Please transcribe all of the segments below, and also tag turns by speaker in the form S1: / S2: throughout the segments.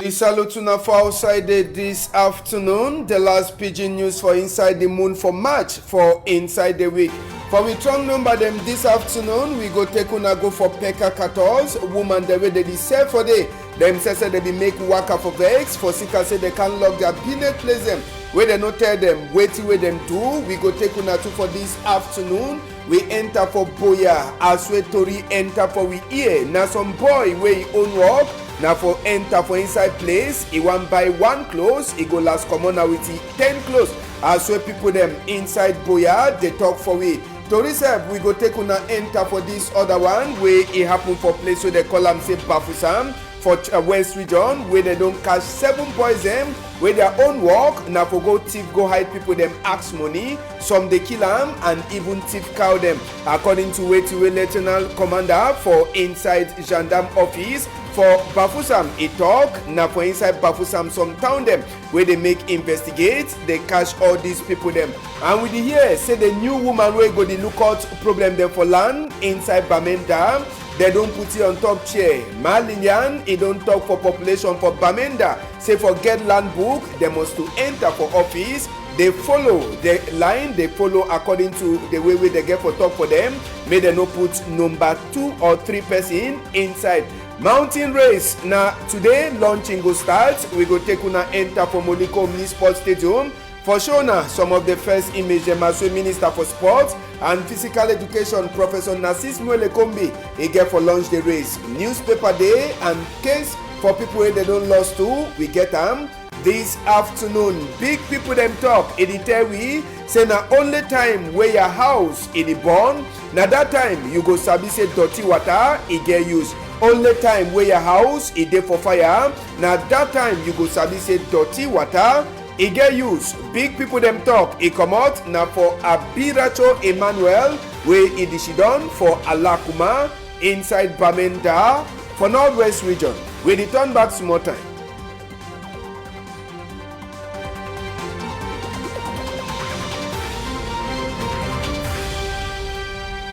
S1: We salute you for outside this afternoon. The last pigeon news for inside the moon for March for inside the week. For we strong number them this afternoon, we go take una go for Pekka 14. Woman the way they sell for day. Them say they be make waka for vex. For Sika say they can lock their peanut place them. Where they not tell them, wait where them do. We go take una to for this afternoon. We enter for Boya as we Tori enter for we ear. Now some boy where he own work. Now for enter for inside place, he want buy one clothes, he go last come on now with 10 clothes. As we people them inside Boya, they talk for we. Tori said we go take una enter for this other one where it happen for place where they call them say Bafusam for West region where they don't catch 7 boys them with their own work. Now for go thief go hide people them ask money. Some they kill them and even thief cow them. According to Wetiwe Lieutenant Commander for inside Gendarme office. For Bafusam, it talk. Now for inside Bafusam, some town them where they make investigate, they catch all these people them. And with the here say the new woman where go the lookout problem them for land inside Bamenda. They don't put it on top chair. Malinian, he don't talk for population for Bamenda. Say for get land book, they must to enter for office. They follow the line, they follow according to the way they get for talk for them. May they no put number 2 or 3 person inside. Mountain race. Now today launching go start. We go take una enter for Moliko Mini Sports Stadium. For sure now, some of the first image Maswe Minister for Sports and Physical Education Professor Narcisse Mwelekombi he get for launch the race. Newspaper day and case for people where they don't lost to, we get them this afternoon. Big people them talk. It tell we say na only time where your house it born. Now that time you go sabi say dirty water it get used. Only time where your house it dey for fire. Now that time you go sabi say dirty water it get used. Big people them talk. It come out now for Abiracho Emmanuel where it is done for Alakuma inside Bamenda for Northwest region. We return back small time.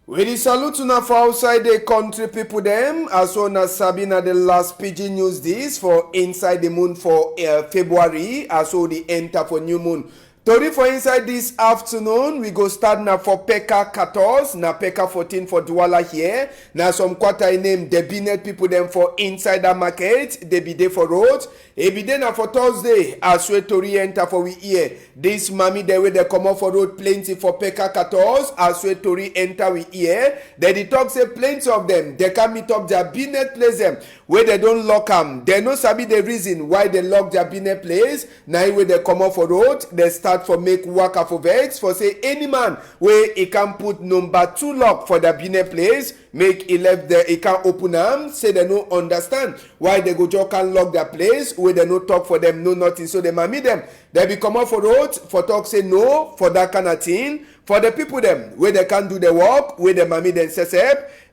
S1: We salute now for outside the country people them as well as Sabina the last PG news this for inside the moon for February as well the enter for new moon. Tori for inside this afternoon, we go start now for Pekka 14, now Pekka 14 for Douala here. Now some quarter name the Binet people them for inside the market, they be there for road. It be there now for Thursday, as we Tori enter for we here. This mommy they way they come up for road plenty for Pekka 14, as we Tori enter we here. Then the talk say plenty of them, they can meet up their Binet place them, where they don't lock them. They no sabi the reason why they lock their Binet place. Now where they come up for road, they start for make waka for vex for say any man where he can put number 2 lock for the Binet place make he left there he can open them say they no understand why they go just can lock their place where they no talk for them no nothing so they might them they be come out for road for talk say no for that kind of thing for the people them where they can do the work where the mommy then says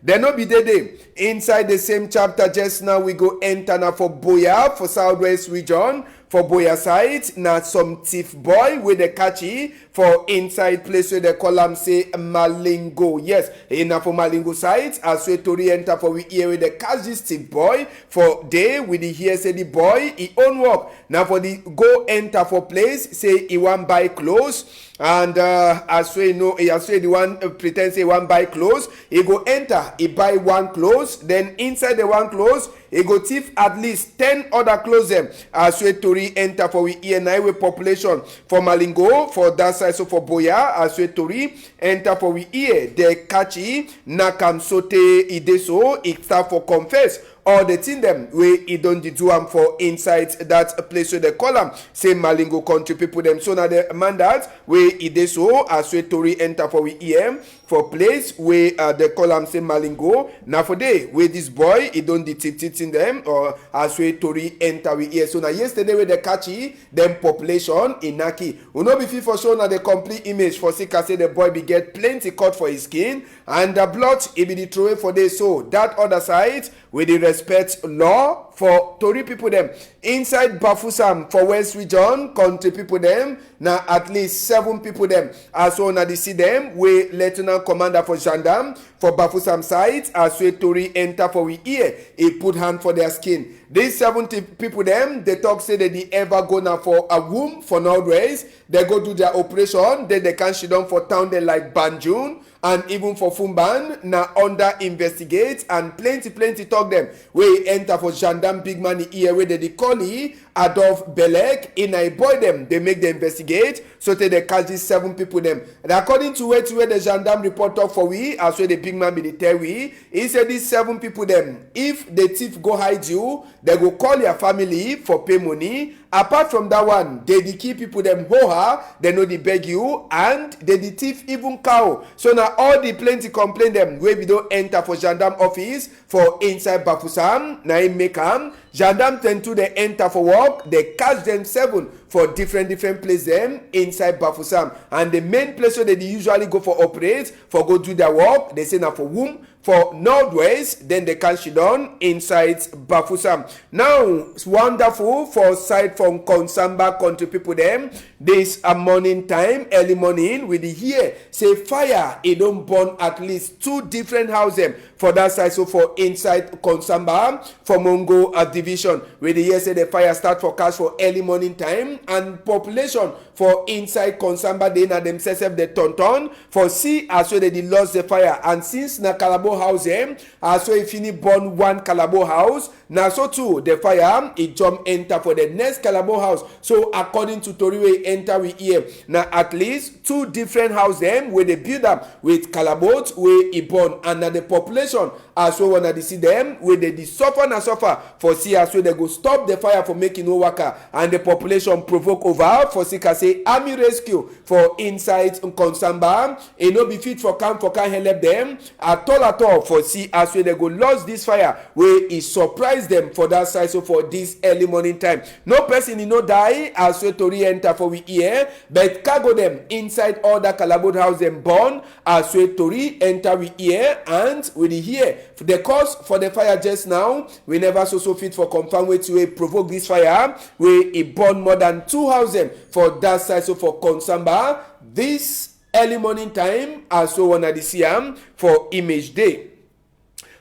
S1: they no be there inside the same chapter. Just now we go enter now for Boya for Southwest region. For Boya side, now some thief boy with the catchy for inside place where they call them say Malingo. Yes, enough for Malingo side. As we Tori enter for we here with the catch this thief boy for day with the here say the boy he own work. Now for the go enter for place say he want buy clothes. And as we know, as we the one pretend say he want buy clothes, he go enter, he buy one clothes, then inside the one clothes, he go thief at least 10 other clothes them. As we Tori enter for we here now with population for Malingo for that side so for Boya as we Tori enter for we here the catchy nakam sote ideso it start for confess all the thing them where he don't do them for inside that place where they call them say Malingo country people them so now the mandate where he dey so as we Tori enter for we here for place where they call them say Malingo now for day where this boy he don't detect it in them or as we Tori enter we here so now yesterday where they catchy them population in Naki we know before for sure now the complete image for Sika say the boy be get plenty cut for his skin and the blood he be the throw for day so that other side where the respect law for Tori people them. Inside Bafusam for West Region, country people them, now at least 7 people them. As well as they see them, we Lieutenant Commander for Gendarme for Bafusam side, as we Tori enter for we ear, he put hand for their skin. These 70 people them, they talk say that they ever go now for a womb for Northwest, they go do their operation, then they can shit down for town they like Banjul, and even for Fumban, now under investigate, and plenty talk them. We enter for Gendarme big money here where they call it Adolf Belek in a boy them. They make the investigate, so they catch these 7 people them. And according to where the Gendarme report talk for we, as well the big man be the tell we, he said these 7 people them, if the thief go hide you, they go call your family for pay money. Apart from that one, they the key people them hoha, they know they beg you, and they the thief even cow. So now all the plenty complain them where we don't enter for Gendarme office for inside Bafusam, now in Mekam. Gendarme tend to they enter for work, they catch them 7 for different places them inside Bafusam. And the main place where they usually go for operate, for go do their work, they say now for whom? For Northwest, then they can shit down inside Bafusam. Now, it's wonderful for side from Konsamba country people them. This a morning time, early morning, with the here say fire, it don't burn at least 2 different houses for that side. So for inside Konsamba, for Mongo division, with the here say the fire start for cash for early morning time, and population for inside Konsamba, they na themselves the tonton for see as well they lost the fire. And since na Kalabo house as so if you burn 1 Kalabo house, now so too the fire it jump enter for the next Kalabo house. So according to Toriwe enter we here now at least 2 different house them where they build up with Kalabot where it burn, and now the population as well when they see them where they suffer for see as well they go stop the fire for making no worker, and the population provoke over for see say army rescue for inside Konsamba it no be fit for can help them at all for see as well they go lost this fire where it surprise them for that side. So for this early morning time, no person in no die as well to re-enter for we here, but cargo them inside all that Kalabod house them born as well to re-enter we here, and with the here the cause for the fire just now we never so fit for confirm way to provoke this fire where it burn more than 2 houses for that side. So for Konsamba this early morning time as so one at the Siam for image day.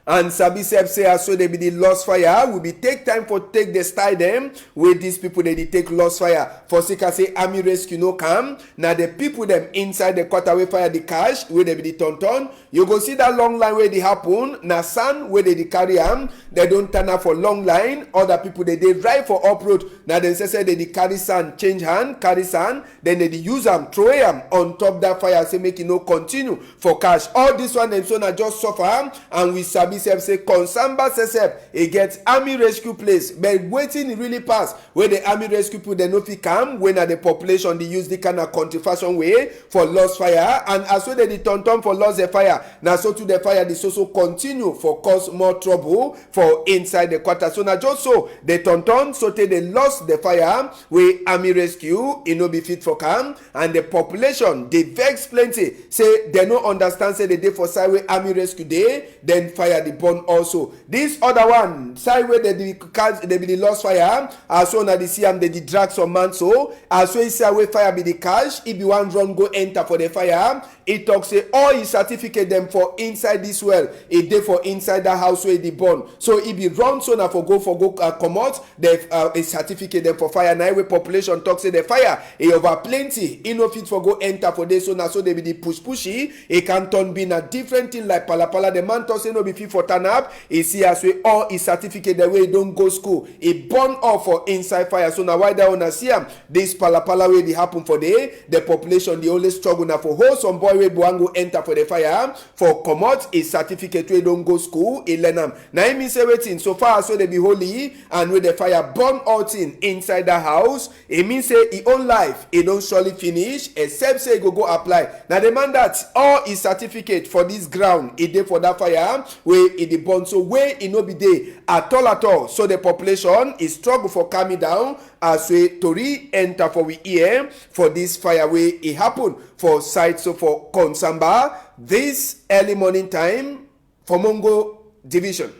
S1: And Sabi Seb say as so they be the lost fire will be take time for take the style them where these people they take lost fire for Sika say army rescue no come. Now the people them inside the quarterway fire the cash where they be the tonton. You go see that long line where they happen. Now sun where they carry they don't turn up for long line. Other people they drive for up road. Now then say they carry sand, change hand, carry sand, then they use them, throw them on top that fire, say make it no continue for cash. All this one them so now just suffer, and we Sabi say Konsamba Sesep it gets army rescue place, but waiting really pass where the army rescue people they no fit come when the population they use the kind of country fashion way for lost fire, and as well they tonton for lost the fire. Now so to the fire this also continue for cause more trouble for inside the quarter. So now just so the tonton so they lost the fire where army rescue it no be fit for come, and the population they vex plenty say they no understand say the day for side where army rescue day then fire the burn also. This other one side where they be the lost fire as well as the see they drag some man, so as well as where fire be the cash if you want run go enter for the fire it talks say all his certificate them for inside this well it dey for inside that house where they burn. So if you run so now for go come out the a certificate them for fire. Now where population talks say the fire it over plenty it no fit for go enter for this, so now so they be the pushy it can turn be a different thing like pala the man talks say no be fit for turn up. He see as we all his certificate the way don't go school it burn off for inside fire. So now why that wanna see this pala way they happen for the population they always struggle now for hold some boy wey go enter for the fire for come out his certificate wey don't go school he learn am. Now it means everything so far as so they be holy and with the fire burn out inside the house it means say his own life it don't surely finish except say he go apply. Now the man that all his certificate for this ground it dey for that fire where it dey burn, so where it no be dey at all. So the population is struggle for calming down as we to enter for we here for this fire way it happen for site. So for Konsamba this early morning time for Mongo division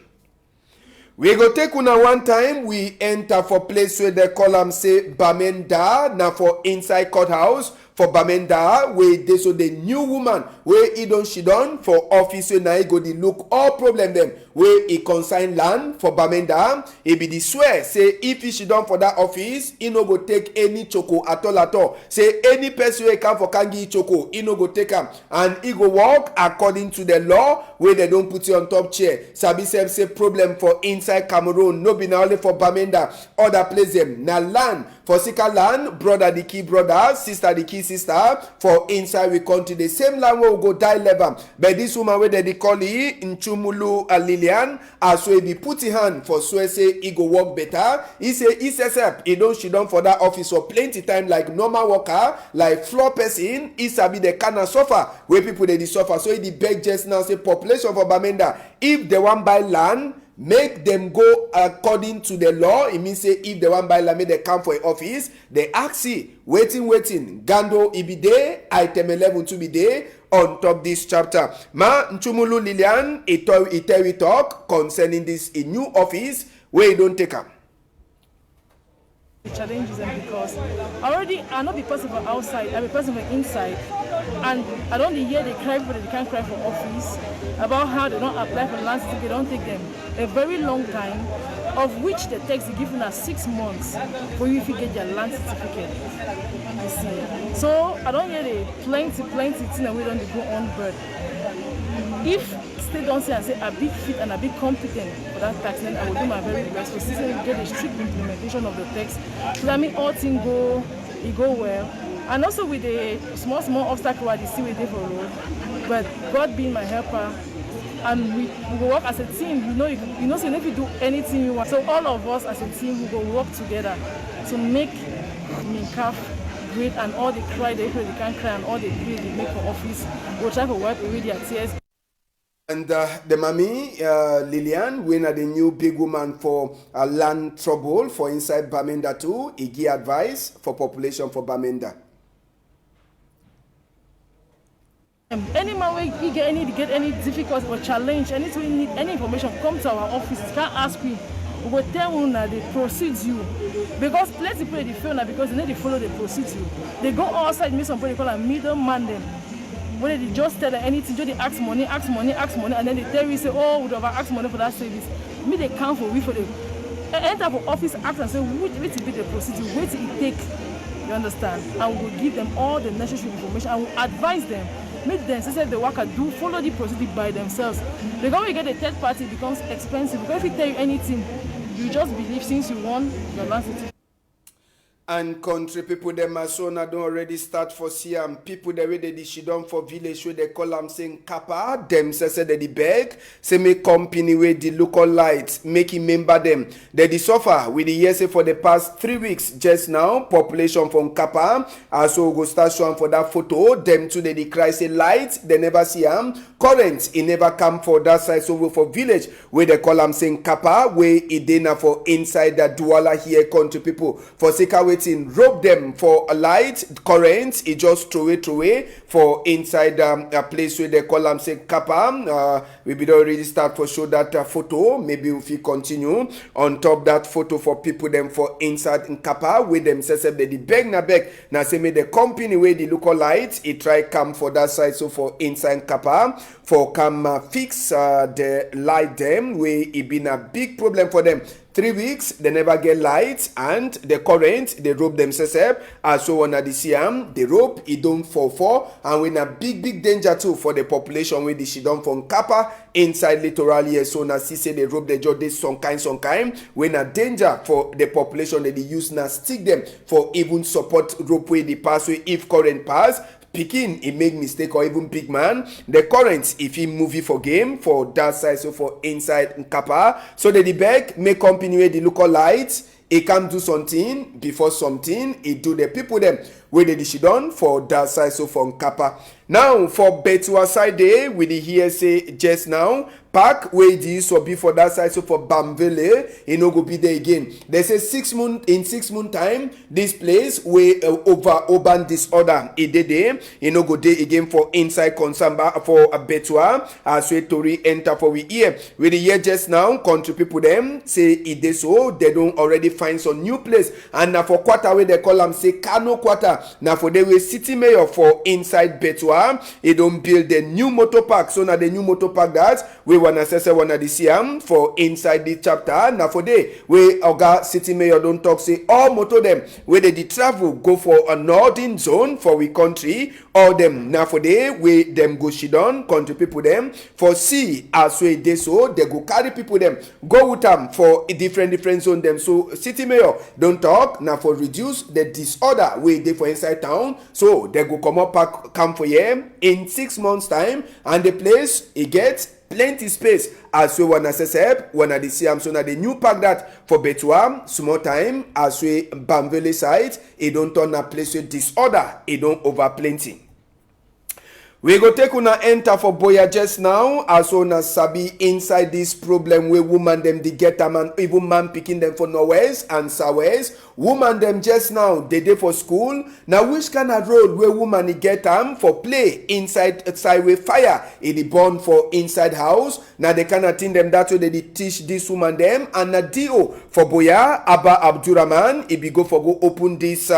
S1: We go take una one time, we enter for place where they call am say Bamenda, now for inside courthouse for Bamenda, where they so the new woman where she done for office where now go the look all problem them where he consign land for Bamenda. He be the swear say if she done for that office, he no go take any choco at all. Say any person where come for kangi choco, he no go take am, and he go work according to the law where they don't put you on top chair. Sabi say problem for inside Cameroon, no be na only for Bamenda, other place them na land for Sika land, brother the key brother, sister the key sister for inside we country the same land where we go die level. But this woman where they call he Nchumulu Lilian, as so he be put in hand for so say he go work better. He say he says up he don't she done for that office for plenty time like normal worker, like floor person. He sabi the kind of suffer where people they suffer. So he the beg just now say population for Bamenda, if they want buy land, make them go according to the law. It means say if they want buy land, make they come for an office. They ask see waiting. Gando ibide item 11 to be there on top this chapter. Ma Nchumulu Lilian it talk concerning this in new office where you don't take up.
S2: The challenges and because I not be person from outside, I'm a person from inside, and I don't hear they cry for they can't cry for office about how they don't apply for land certificate. They don't take them a very long time, of which the text is given us 6 months for you if you get your land certificate. You see, so I don't hear the plenty thing that we don't go on bird. If state don't say and say a big fit and a big competent for that tax, then I will do my very best to see get a strict implementation of the text. So that means all things go well. And also with the small obstacle I see with for road. But God being my helper, and we will work as a team. You know, so if you do anything you want. So all of us as a team we will work together to make Mincaf great, and all the cry they can cry and all the great they make for office. We'll try to wipe away their tears.
S1: And the mommy, Lilian, when are the new big woman for land trouble for inside Bamenda too, he give advice for population for Bamenda.
S2: Any man where he get any difficulty or challenge, anything need any information, come to our office. Can't ask me. We will tell you that they proceed you. Because plenty people they fail now because they need to follow the procedure. They go outside, meet somebody call a middleman them. When they just tell them anything, they ask money, and then they tell you, say, oh, we don't have ask money for that service. Me, they come for we for them. Enter for office, ask and say, wait to be the procedure, wait till it take. You understand? And we will give them all the necessary information and we will advise them. Make them say the worker do follow the procedure by themselves. Because when you get a third party, it becomes expensive. Because if he tell you anything, you just believe since you won your land certificate.
S1: And country people them as so don't already start for Siam. People the way they she done for village where they call them saying Kappa, them say they the beg, say make company where the local lights, make him member them. They the suffer with the years for the past 3 weeks just now, population from Kappa. Also go start showing for that photo. Them too they cry say light, they never see them. Current, it never come for that side so for village where they call them saying Kappa, where it dinner for inside the Douala here country people. For Sika rope them for a light current, it just throw it away for inside a place where they call them say Kappa. We be already start for show that photo. Maybe if you continue on top that photo for people them for inside in Kappa with them say they beg na beg now say me the company where the local light it try come for that side so for inside Kappa for come fix the light them where it been a big problem for them. 3 weeks, they never get lights, and the current, they rope themselves up, and so on at the CM, the rope, it don't fall, and when a big danger too for the population where the she done from Kappa, inside littoral here, so now see say they rope the job, they some kind, when a danger for the population that they use now stick them for even support rope way the pathway if current pass, Pikin, he make mistake or even big man. The current, if he move for game for that side, so for inside Kappa. So the beg make company where the local lights. He can do something before something. He do the people them where they she done for that side so from Kappa. Now for Betua side day with the here say just now park wey dey use for be for that side, so for Bamvele e no go be there again. They say 6 months in 6 month time this place wey over urban disorder e dey there, e no go dey again for inside Konsamba for Betua as we tori enter for we ear. We dey hear just now country people dem say e dey so they don already find some new place, and na for quarter wey they call am say Kano quarter, na for the way city mayor for inside Betua e don build the new motor park. So na the new motor park that we wanna say wanna dey see am for inside the chapter. Na for day wey oga city mayor don talk say all motor dem wey dey travel go for a northern zone for we country, all dem na for day wey dem go shidon country people dem for see as wey dey, so they go carry people dem go with am for a different zone dem. So city mayor don talk na for reduce the disorder wey dey for inside town, so they go comot park camp for here in 6 months time, and the place e get plenty space as we wanna say wanna dey see am. So na the new park that for Betua small time as we Bamvele side e don turn a place wey disorder e don over plenty. We go take una enter for Boya just now as una sabi inside this problem where woman dem dey get am, and even man picking them for northwest and southwest. Woman dem just now they dey for school. Now which kind of road where woman dey get am for play inside where fire e dey burn for inside house. Now the kind of thing them that way they dey teach this woman dem, and na DO for Boya Abba Abdurrahman e be go open this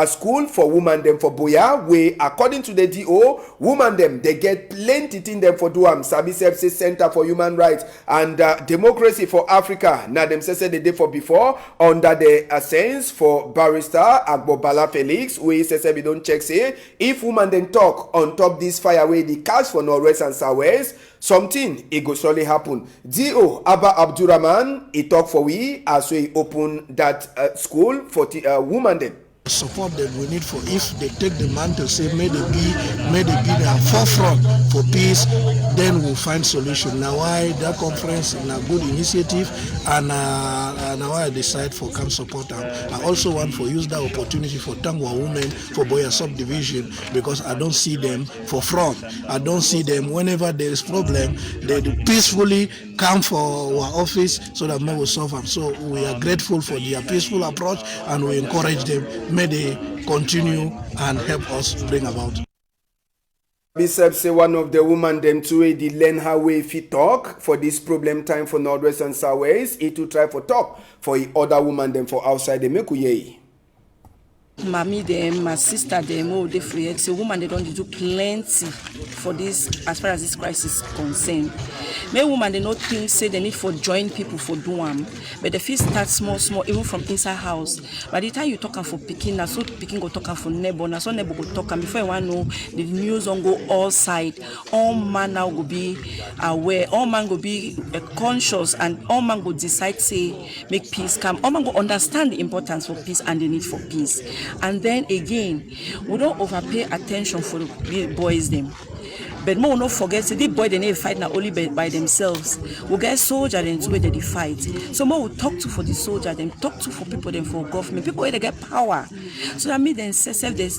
S1: school for woman dem for Boya, where according to the DO woman them they get plenty thing them for do am. Sabi say Center for Human Rights and Democracy for Africa, now them say they did for before under the sense for barrister Agbobala Felix, we say we don't check say if woman then talk on top this fire way the catch for northwest and southwest, something it go surely happen. DO Abba Abdurrahman he talk for we as we open that school for woman then.
S3: Support that we need for if they take the man to say may they be the forefront for peace, then we'll find solution. Now why that conference is a good initiative, and now I decide for come support them. I also want to use that opportunity for Tangwa women for Boya subdivision, because I don't see them for front. I don't see them whenever there is problem, they peacefully come for our office so that we will solve them. So we are grateful for their peaceful approach, and we encourage them. May they continue and help us bring about.
S1: Bishop say one of the women them too they learn how we fit talk for this problem time for northwest and southwest. He to try for talk for the other woman them for outside the Mekuye.
S4: Mommy them, my sister them, all they free. So woman they don't do plenty for this as far as this crisis is concerned. Many women they not think say they need for join people for do am, but the first start small even from inside house. By the time you talking for picking, na so picking go talking for neighbor, na so neighbor go talking. Before you want know the news on go all side. All man now go be aware. All man go be conscious, and all man go decide say make peace come. All man go understand the importance for peace and the need for peace. And then again, we don't overpay attention for the boys them. But more not forget, so the boy they need fight not only by themselves. We get soldier then to where they fight. So more we talk to for the soldier, them talk to for people them for government. People where they get power. So that means themselves they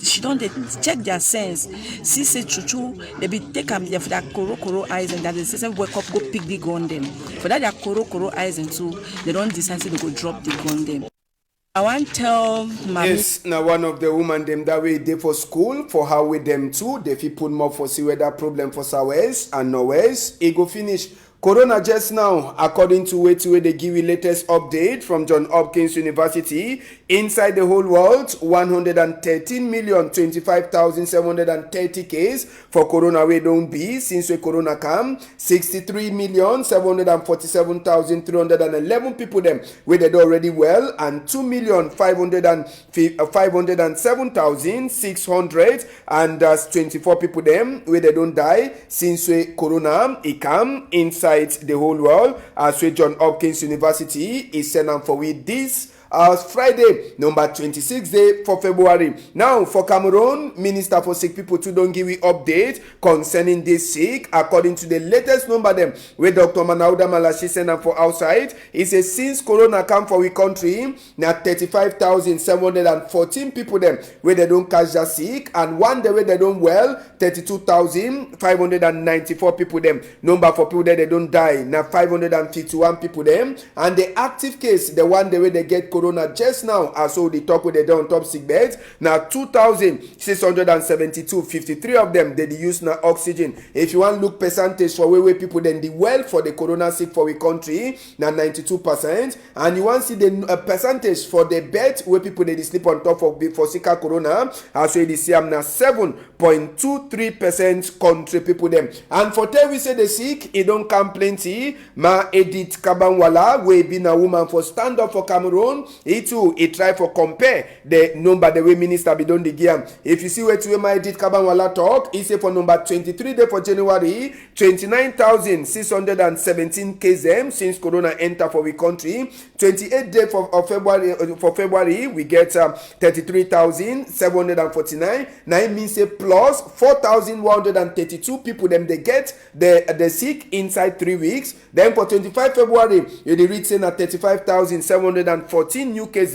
S4: she don't they check their sense. See say chuchu, they be take them for their koro eyes, and that they say wake up go pick the gun them. For that their koro eyes and so they don't decide to go drop the gun them. I want to tell mommy.
S1: Yes, now one of the women them that way they for school for how with them too. They fi put more for see where that problem for southwest and northwest. It go finish. Corona just now, according to where they give you latest update from Johns Hopkins University, inside the whole world, 113,025,730 cases for corona we don't be since we corona come, 63,747,311 people them where they already well, and 2,507,624 people them where they don't die since we corona it come inside the whole world. As we Johns Hopkins University is sending for with this as Friday, number 26 day for February. Now, for Cameroon, Minister for Sick People too don't give you update concerning this sick. According to the latest number them, where Dr. Manauda Malachi sent them for outside, he says since Corona come for we country, now 35,714 people them where they don't catch the sick, and one day where they don't well, 32,594 people them. Number for people that they don't die, now 551 people them, and the active case, the one day where they get Corona just now, as so the talk with they on top sick beds, now 2,672, 53 of them they use now oxygen. If you want to look percentage for where people then the well for the Corona sick for we country, now 92%, and you want to see the percentage for the bed where people they sleep on top of for sicker Corona, as so they see I'm now 7.23% country people them. And for tell we say the sick, it don't come plenty. Ma Edith Kabanwala, we been a woman for stand up for Cameroon. He too, he try for compare the number the way minister be done the game. If you see where to my Edith Kabanwala talk, he say for number 23 day for January, 29,617 cases since Corona enter for we country. 28 day for February, we get 33,749. Now it means a plus 4,132 people them they get the sick inside 3 weeks. Then for 25 February, you reach saying at 35,714 new cases.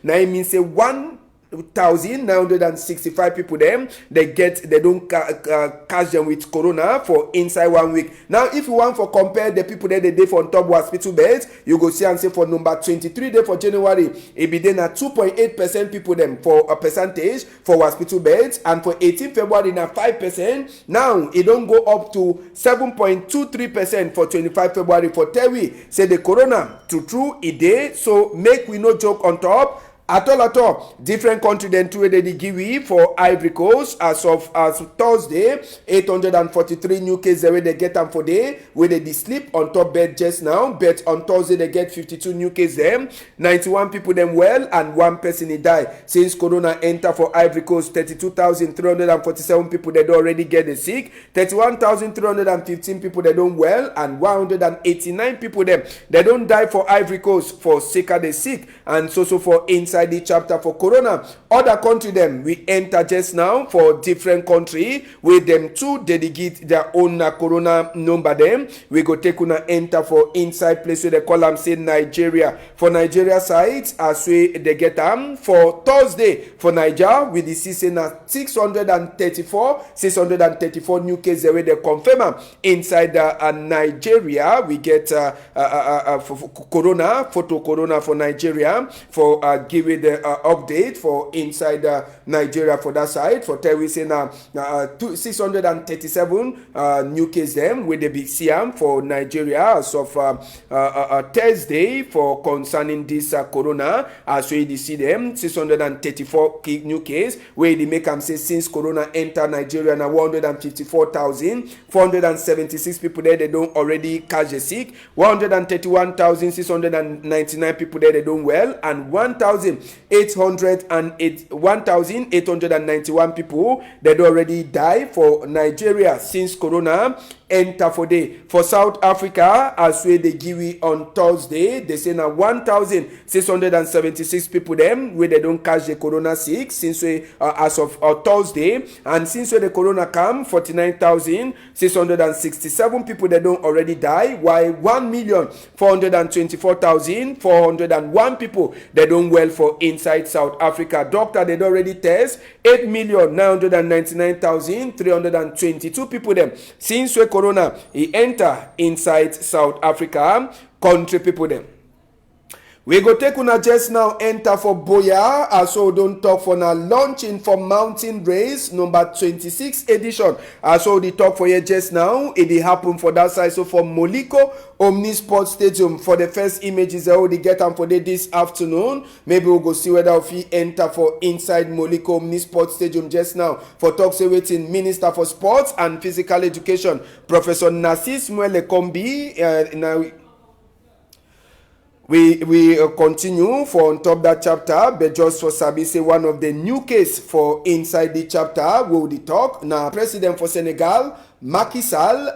S1: Now it means a 1,965 people them they don't catch them with Corona for inside 1 week. Now if you want for compare the people that they day for on top hospital beds, you go see and say for number 23 day for January, it be then at 2.8% people them for a percentage for hospital beds, and for 18 February now 5%. Now it don't go up to 7.23% for 25 February. For Terry say the Corona true a day, so make we no joke on top. At all, different country than two they give we for Ivory Coast as Thursday, 843 new cases where they get them for day, where they sleep on top bed just now. But on Thursday they get 52 new cases them, 91 people them well, and one person he die. Since Corona enter for Ivory Coast, 32,347 people they don't already get the sick, 31,315 people they don't well, and 189 people them they don't die for Ivory Coast for sick of the sick, and so for inside the chapter for Corona. Other country them we enter just now for different country with them to dedicate their own Corona number them. We go take una enter for inside place where they call them say Nigeria. For Nigeria side, as we they get them for Thursday for Niger with the season 634 new cases where they confirm inside Nigeria. We get Corona photo Corona for Nigeria for give the update for inside Nigeria for that side. For tell we say now 637 new cases them with the big CM for Nigeria as of Thursday for concerning this Corona. As we see them 634 new cases where they make them say since Corona enter Nigeria now 154,476 people there they don't already catch the sick, 131,699 people there they don't well, and 1,891 people that already die for Nigeria since Corona enter for day. For South Africa, as we they give it on Thursday, they say now 1,676 people them where they don't catch the Corona sick since we as of Thursday, and since we the Corona come 49,667 people that don't already die, while 1,424,401 people that don't well for inside South Africa. Doctor they already test 8,999,322 people them since we Corona he enter inside South Africa country people them. We go take una just now enter for Boya, also don't talk for now launching for mountain race number 26 edition. Also the talk for you just now, it happen for that side. So for Moliko Omnisport Stadium for the first images I already get them for this afternoon. Maybe we'll go see whether if he enter for inside Moliko Omnisport Stadium just now. For talks waiting Minister for Sports and Physical Education, Professor Narcisse Mwele Kombi. Now we continue for on top that chapter, but just for Sabi say one of the new case for inside the chapter will the talk. Now President for Senegal Macky Sall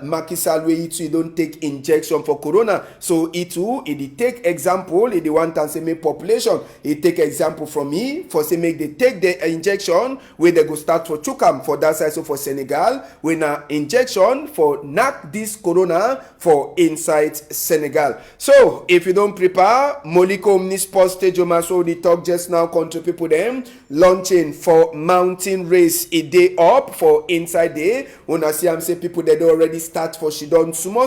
S1: wey it don't take injection for corona, so it too it take example, it want and say make population it take example from me for say make they take the injection where they go start for chukam for that side. So for Senegal, we na injection for knock this corona for inside Senegal. So if you don't prepare, Moliko Omnisport Stadium, so the talk just now, country people them launching for mountain race a day up for inside day. When I see I'm say people that already start for she done small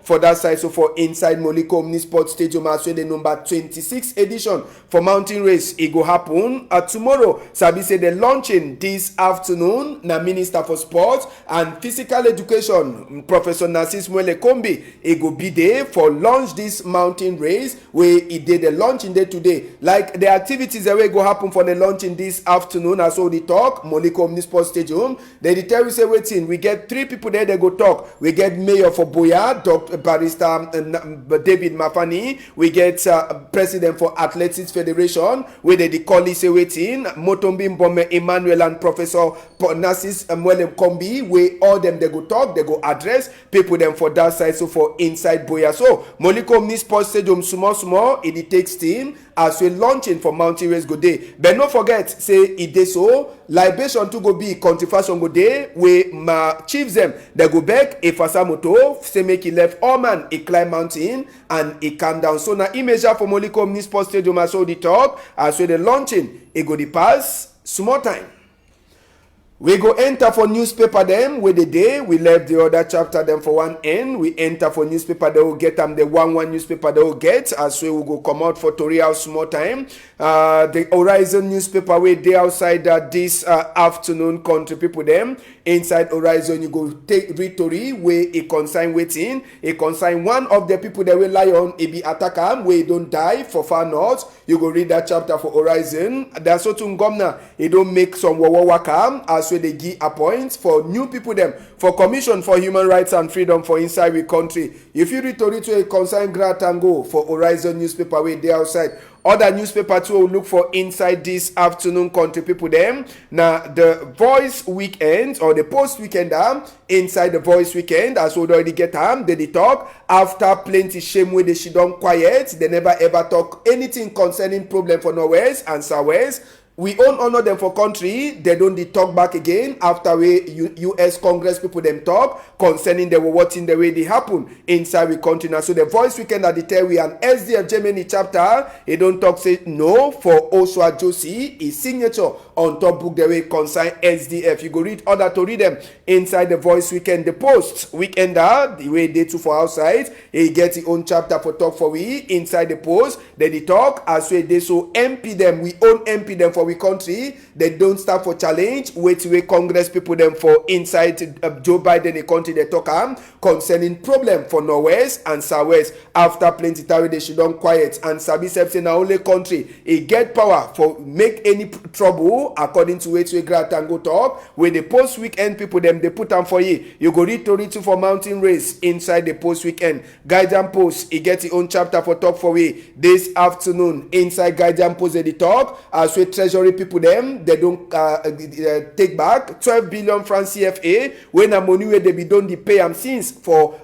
S1: for that side. So for inside Moliko Omnisport Stadium, as well the number 26 edition for mountain race, it go happen tomorrow. Sabi say the launching this afternoon. Na Minister for Sports and Physical Education, Professor Narcisse Mwele Kombi, it go be there for launch this mountain race where it did the launching day today. Like the activities that will go happen for the launching this afternoon, as all the talk, Moliko Omnisport Stadium. They tell you say waiting. We get 3 people there. They go talk. We get Mayor for Boya, Dr. Barrister David Mafani. We get President for Athletics Federation. Where they call say waiting. Motombi Mbome Emmanuel and Professor Narcisse Mwele Kombi. Where all them they go talk. They go address people them for that side. So for inside Boya. So Moliko Omnisport Stadium small. It takes team as we launching for mountain race go day. But don't forget say it dey so libation to go be country fashion go day where my chiefs them they go back a fasamoto say make he left all man a climb mountain and he come down. So now image for Moliko Omnisport Stadium as so the talk as we the launching it go the pass small time. We go enter for newspaper them with the day. We left the other chapter them for one end. We enter for newspaper they will get them the one newspaper they will get as we will go come out for Tori House small time. The Horizon newspaper we day outside this afternoon country people them. Inside Horizon you go take read Tori where a consign waiting. A consign one of the people that will lie on a be attacker where don't die for far north. You go read that chapter for Horizon. That's what Ngomna it don't make some wawawaka as they give appoints for new people them for Commission for Human Rights and Freedom for inside we country. If you read to a consign grant and go for Horizon newspaper way there outside. Other newspaper too will look for inside this afternoon country people them. Now the Voice Weekend or the Post Weekend inside the Voice Weekend as we already get they talk after plenty shame where they she done quiet. They never ever talk anything concerning problem for Northwest and Southwest. We own honor them for country. They don't talk back again after we U.S. Congress people them talk concerning the what in the way they happen inside we country now. So the Voice Weekend at the tell we an SDF Germany chapter. They don't talk say no for Oswa Josie his signature on top book the way concern SDF. You go read other to read them inside the Voice Weekend. The Post Weekender the way they too for outside. He get his own chapter for talk for we inside the Post. Then they talk as we they so MP them. We own MP them for we country. They don't stand for challenge. Wait Congress people them for inside Joe Biden the country they talk concerning problem for Northwest and Southwest after plenty time they should don't quiet and Sabi say na only country it get power for make any trouble according to way Grant and go talk where the Post Weekend people them they put on for you. You go read Tori for mountain race inside the Post Weekend. Guardian Post it get its own chapter for talk for we this afternoon inside Guardian Post they talk as we treasury people them they don't take back 12 billion francs CFA when a money where they be done the pay am since for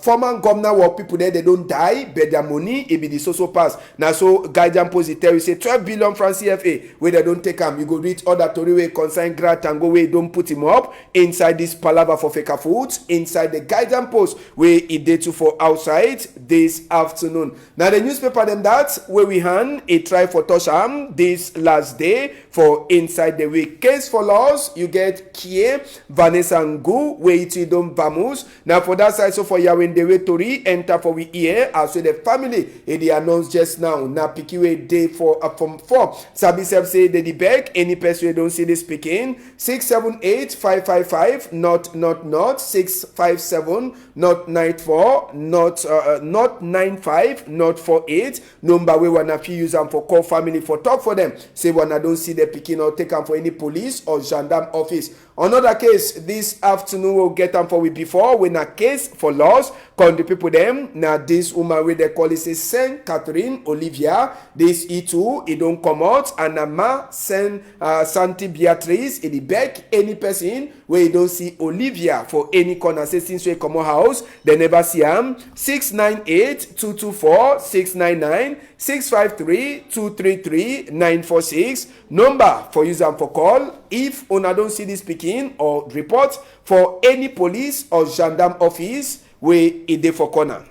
S1: former governor work people there they don't die but their money it be the so pass now. So Guardian Post it tell you say 12 billion francs CFA where they don't take them. You go read other Tory way consign grant and go way don't put him up inside this palaver for Faker Foods inside the Guardian Post where it day to for outside this afternoon. Now the newspaper them that where we hand a try for Tosham this last day for inside the week. Case for laws you get Kie Vanessa Ngu where it don't vamos. Now for that side so for Yawin the way Tori enter for we here as with the family they announced just now. Now picky day for from 4 Sabi say they beg any person we don't see this speaking 678-555 not 657 not 94, not 95, not 48. Number we wanna fit use them for call family for talk for them. Say when I don't see the picking or take them for any police or gendarme office. Another case this afternoon we'll get them for we before when a case for loss. Country people them now this woman where they call it say Saint Catherine Olivia. This E2 it don't come out and Nama Saint Santi Beatrice it beg any person where you don't see Olivia for any corner say since we come out house they never see him. 698-224-699-653-233-946 number for use them for call if una don't see this picking or report for any police or gendarme office where it dey for corner.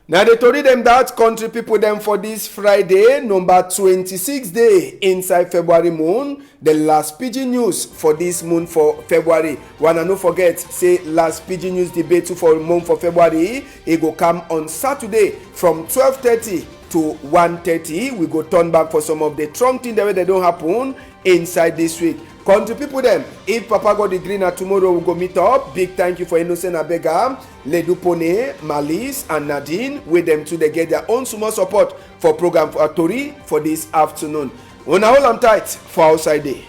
S1: Now they told them that country people them for this Friday, number 26 day inside February moon, the last Pidgin news for this month for February. Wanna no forget, say last Pidgin news debate for month for February, it go come on Saturday from 12:30 to 1:30. We go turn back for some of the strong things that they don't happen inside this week. Country people them, if Papa got the green tomorrow we go meet up. Big thank you for Innocent Abega, Ledupone, Malice and Nadine with them to they get their own small support for program for Tori for this afternoon. Una hold on tight for outside day.